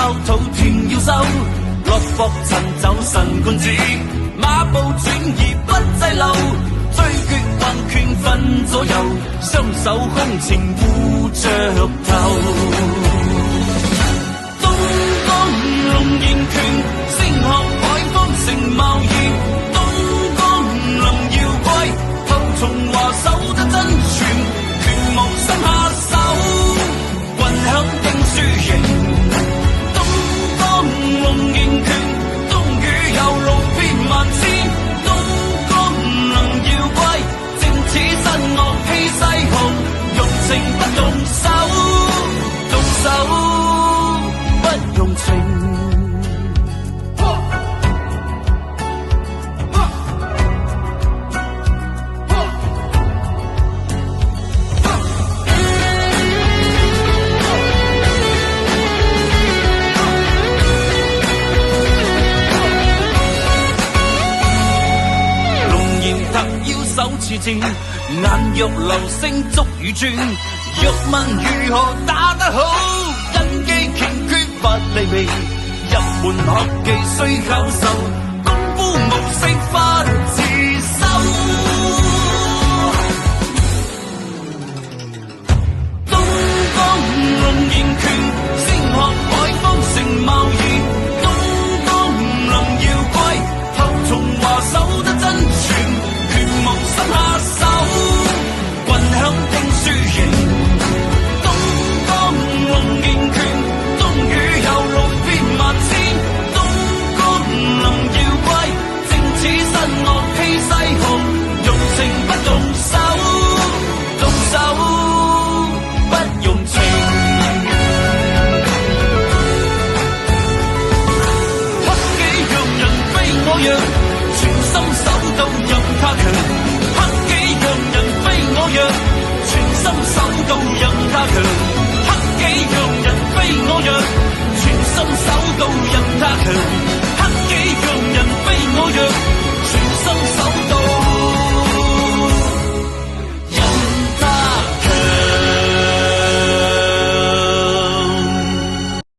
爆肚斷要收，落魄尋找神棍子，馬步轉移不滯留，追決橫拳分左右，雙手空情護着頭。東江龍形拳，星學海方成貿易，東江林妖怪，後從華守得真傳，拳無心下手，棍響定輸贏。東江龍形拳，東雨右路遍萬千，東江林妖怪，正似新樂披西紅，用情不動手，動手不用情。手持劍，眼若流星捉雨轉，若問如何打得好，根基欠缺不利微，入門學技需考受，功夫無識法自修。東江龍形拳，星學海方成貿易，東江林妖怪，後從華守得真傳，無心下手，棍響定輸贏。東江龍形拳，東雨右路遍萬千，東江林妖怪，正似新樂披西紅，用情不動手，動手不用情。黑己讓人非我讓，全心守到任他強。全心守到任他強，黑己讓人非我讓，全心守到任他強，黑己讓人非我讓。